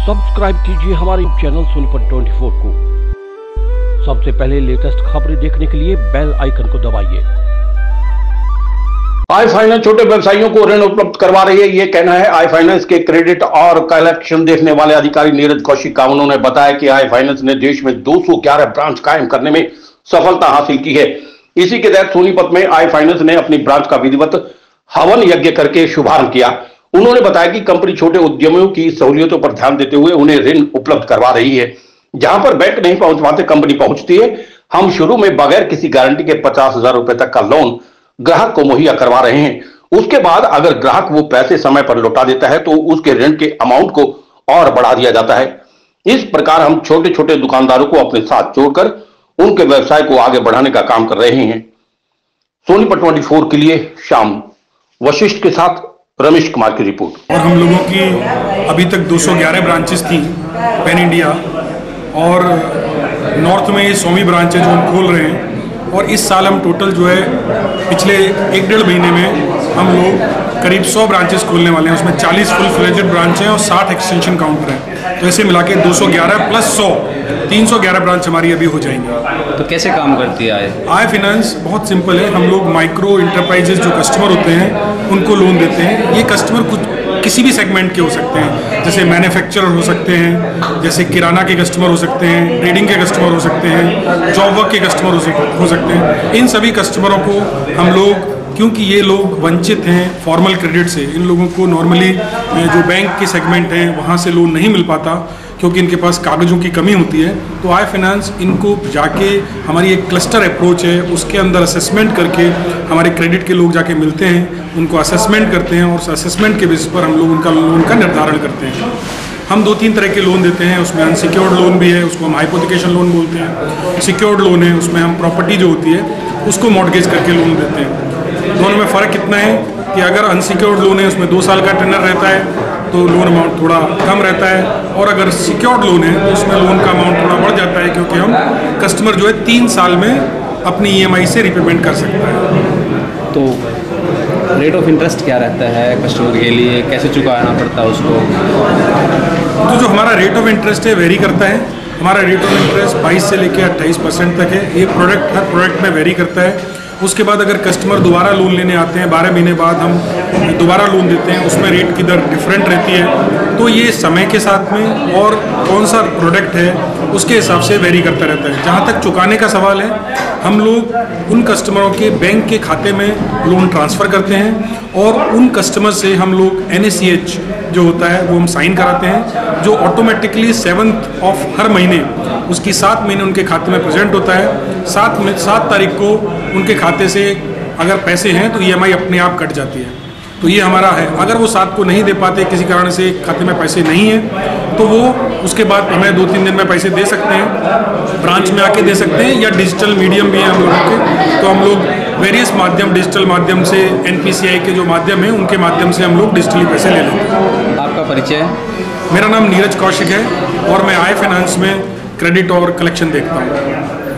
Subscribe कीजिए हमारे channel Sonipat 24 को। सबसे पहले लेटेस्ट खबरें देखने के लिए बेल आइकन को दबाइए। आई फाइनेंस छोटे व्यवसायियों को ऋण उपलब्ध करवा रही है, ये कहना है आई फाइनेंस के क्रेडिट और कलेक्शन देखने वाले अधिकारी नीरज कौशिक का। उन्होंने बताया कि आई फाइनेंस ने देश में 211 ब्रांच कायम करने में सफलता हासिल की है। इसी के तहत सोनीपत में आई फाइनेंस ने अपनी ब्रांच का विधिवत हवन यज्ञ करके शुभारंभ किया। उन्होंने बताया कि कंपनी छोटे उद्यमियों की सहूलियतों पर ध्यान देते हुए उन्हें ऋण उपलब्ध करवा रही है। जहां पर बैंक नहीं पहुंच पाते, कंपनी पहुंचती है। हम शुरू में बगैर किसी गारंटी के 50,000 रुपए तक का लोन ग्राहक को मुहैया करवा रहे हैं। उसके बाद अगर ग्राहक वो पैसे समय पर लौटा देता है तो उसके ऋण के अमाउंट को और बढ़ा दिया जाता है। इस प्रकार हम छोटे छोटे दुकानदारों को अपने साथ जोड़कर उनके व्यवसाय को आगे बढ़ाने का काम कर रहे हैं। सोनीपत 24 के लिए शाम वशिष्ठ के साथ रमेश कुमार की रिपोर्ट। और हम लोगों की अभी तक 211 ब्रांचेस थी पैन इंडिया, और नॉर्थ में ये 100वीं ब्रांच है जो हम खोल रहे हैं। और इस साल हम टोटल जो है पिछले 1-1.5 महीने में हम लोग करीब 100 ब्रांचेस खोलने वाले हैं। उसमें 40 फुल फ्लेजेड ब्रांच हैं और 60 एक्सटेंशन काउंटर हैं। तो ऐसे मिला के 211 प्लस 100 311 ब्रांच हमारी अभी हो जाएंगी। तो कैसे काम करती है आई फाइनेंस? बहुत सिंपल है। हम लोग माइक्रो इंटरप्राइजेज जो कस्टमर होते हैं उनको लोन देते हैं। ये कस्टमर कुछ किसी भी सेगमेंट के हो सकते हैं, जैसे मैन्युफैक्चरर हो सकते हैं, जैसे किराना के कस्टमर हो सकते हैं, ट्रेडिंग के कस्टमर हो सकते हैं, जॉब वर्क के कस्टमर हो सकते हैं। इन सभी कस्टमरों को हम लोग, क्योंकि ये लोग वंचित हैं फॉर्मल क्रेडिट से, इन लोगों को नॉर्मली जो बैंक के सेगमेंट हैं वहाँ से लोन नहीं मिल पाता क्योंकि इनके पास कागज़ों की कमी होती है। तो आई फाइनेंस इनको जाके, हमारी एक क्लस्टर अप्रोच है, उसके अंदर असेसमेंट करके हमारे क्रेडिट के लोग जाके मिलते हैं, उनको असेसमेंट करते हैं और उस असेसमेंट के बेसिस पर हम लोग उनका लोन का निर्धारण करते हैं। हम 2-3 तरह के लोन देते हैं। उसमें अनसिक्योर्ड लोन भी है, उसको हम हाइपोथिकेशन लोन बोलते हैं। सिक्योर्ड लोन है, उसमें हम प्रॉपर्टी जो होती है उसको मॉर्गेज करके लोन देते हैं। दोनों में फ़र्क इतना है कि अगर अनसिक्योर्ड लोन है उसमें 2 साल का टेनर रहता है तो लोन अमाउंट थोड़ा कम रहता है, और अगर सिक्योर्ड लोन है तो उसमें लोन का अमाउंट थोड़ा बढ़ जाता है, क्योंकि हम कस्टमर जो है 3 साल में अपनी EMI से रिपेमेंट कर सकता है। तो रेट ऑफ इंटरेस्ट क्या रहता है कस्टमर के लिए, कैसे चुकाना पड़ता है उसको? तो जो हमारा रेट ऑफ इंटरेस्ट है वेरी करता है। हमारा रेट ऑफ इंटरेस्ट 22 से लेकर 28% तक है। ये प्रोडक्ट हर प्रोडक्ट में वेरी करता है। उसके बाद अगर कस्टमर दोबारा लोन लेने आते हैं, 12 महीने बाद हम दोबारा लोन देते हैं, उसमें रेट की दर डिफरेंट रहती है। तो ये समय के साथ में और कौन सा प्रोडक्ट है उसके हिसाब से वेरी करता रहता है। जहाँ तक चुकाने का सवाल है, हम लोग उन कस्टमरों के बैंक के खाते में लोन ट्रांसफ़र करते हैं और उन कस्टमर से हम लोग NACH जो होता है वो हम साइन कराते हैं, जो ऑटोमेटिकली 7th ऑफ हर महीने उसकी 7 महीने उनके खाते में प्रेजेंट होता है। 7 तारीख को उनके खाते से अगर पैसे हैं तो EMI अपने आप कट जाती है। तो ये हमारा है। अगर वो 7 को नहीं दे पाते, किसी कारण से खाते में पैसे नहीं हैं, तो वो उसके बाद हमें 2-3 दिन में पैसे दे सकते हैं, ब्रांच में आके दे सकते हैं, या डिजिटल मीडियम भी है हम लोगों के। तो हम लोग वेरियस माध्यम, डिजिटल माध्यम से, NPCI के जो माध्यम है उनके माध्यम से हम लोग डिजिटली पैसे ले लेते हैं। आपका परिचय? मेरा नाम नीरज कौशिक है और मैं आई फाइनेंस में क्रेडिट और कलेक्शन देखता हूँ।